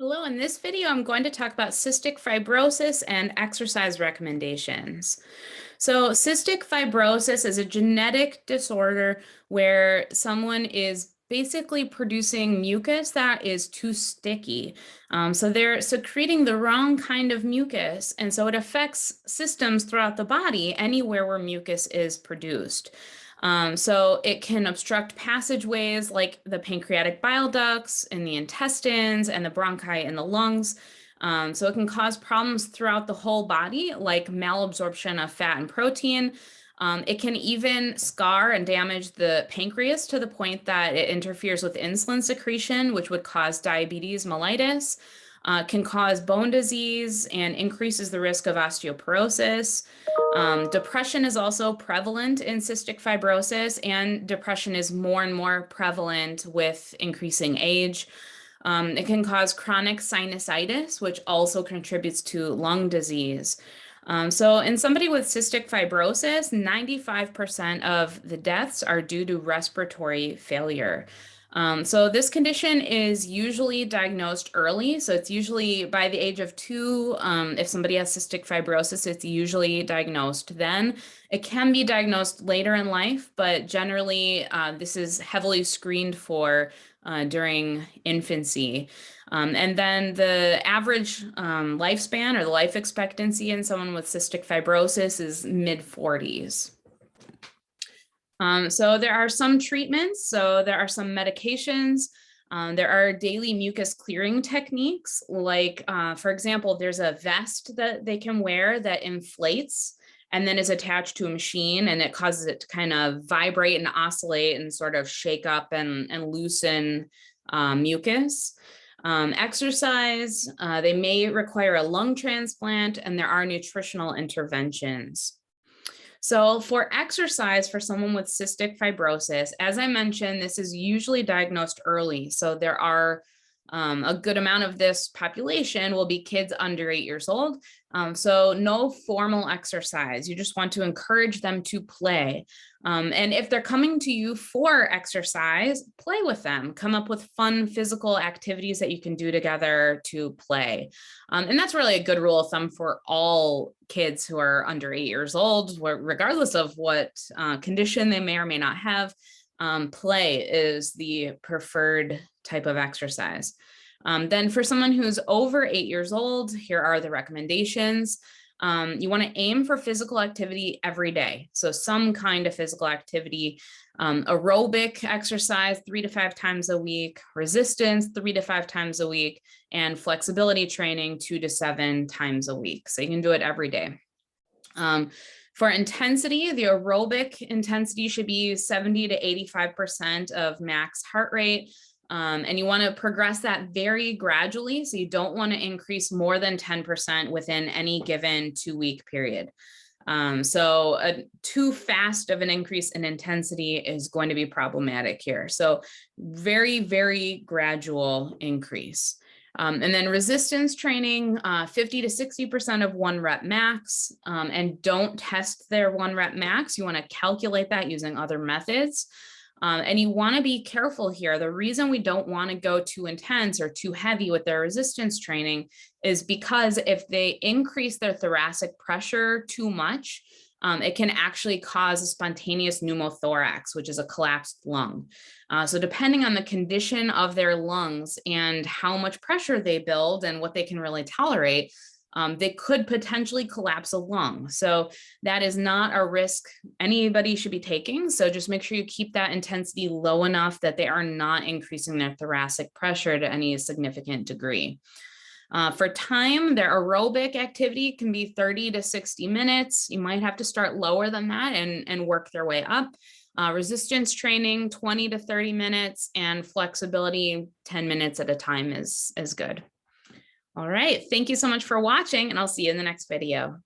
Hello, in this video, I'm going to talk about cystic fibrosis and exercise recommendations. So cystic fibrosis is a genetic disorder where someone is basically producing mucus that is too sticky. So they're secreting the wrong kind of mucus, and so it affects systems throughout the body, anywhere where mucus is produced. So it can obstruct passageways like the pancreatic bile ducts in the intestines and the bronchi in the lungs. So it can cause problems throughout the whole body, like malabsorption of fat and protein. It can even scar and damage the pancreas to the point that it interferes with insulin secretion, which would cause diabetes mellitus, can cause bone disease, and increases the risk of osteoporosis. Depression is also prevalent in cystic fibrosis, and depression is more and more prevalent with increasing age. It can cause chronic sinusitis, which also contributes to lung disease. So in somebody with cystic fibrosis, 95% of the deaths are due to respiratory failure. So this condition is usually diagnosed early. So it's usually by the age of 2. If somebody has cystic fibrosis, it's usually diagnosed then. It can be diagnosed later in life, but generally this is heavily screened for during infancy. And then the average lifespan or the life expectancy in someone with cystic fibrosis is mid-40s. So there are some treatments, so there are some medications, there are daily mucus clearing techniques, like, for example, there's a vest that they can wear that inflates and then is attached to a machine, and it causes it to kind of vibrate and oscillate and sort of shake up and loosen mucus. Exercise, they may require a lung transplant, and there are nutritional interventions. So for exercise for someone with cystic fibrosis, as I mentioned, this is usually diagnosed early. So there are a good amount of this population will be kids under 8 years old. So no formal exercise. You just want to encourage them to play. And if they're coming to you for exercise, play with them. Come up with fun physical activities that you can do together to play. And that's really a good rule of thumb for all kids who are under 8 years old, regardless of what condition they may or may not have. Play is the preferred type of exercise. Then for someone who's over 8 years old, here are the recommendations. You want to aim for physical activity every day. So some kind of physical activity, aerobic exercise 3 to 5 times a week, resistance 3 to 5 times a week, and flexibility training 2 to 7 times a week. So you can do it every day. For intensity, the aerobic intensity should be 70 to 85% of max heart rate. And you want to progress that very gradually. So you don't want to increase more than 10% within any given 2-week period. So too fast of an increase in intensity is going to be problematic here. So very, very gradual increase. And then resistance training, 50 to 60% of 1 rep max, and don't test their 1 rep max. You want to calculate that using other methods. And you want to be careful here. The reason we don't want to go too intense or too heavy with their resistance training is because if they increase their thoracic pressure too much, it can actually cause a spontaneous pneumothorax, which is a collapsed lung. So depending on the condition of their lungs and how much pressure they build and what they can really tolerate, they could potentially collapse a lung. So that is not a risk anybody should be taking. So just make sure you keep that intensity low enough that they are not increasing their thoracic pressure to any significant degree. For time, their aerobic activity can be 30 to 60 minutes. You might have to start lower than that and work their way up. Resistance training, 20 to 30 minutes, and flexibility, 10 minutes at a time is good. All right, thank you so much for watching, and I'll see you in the next video.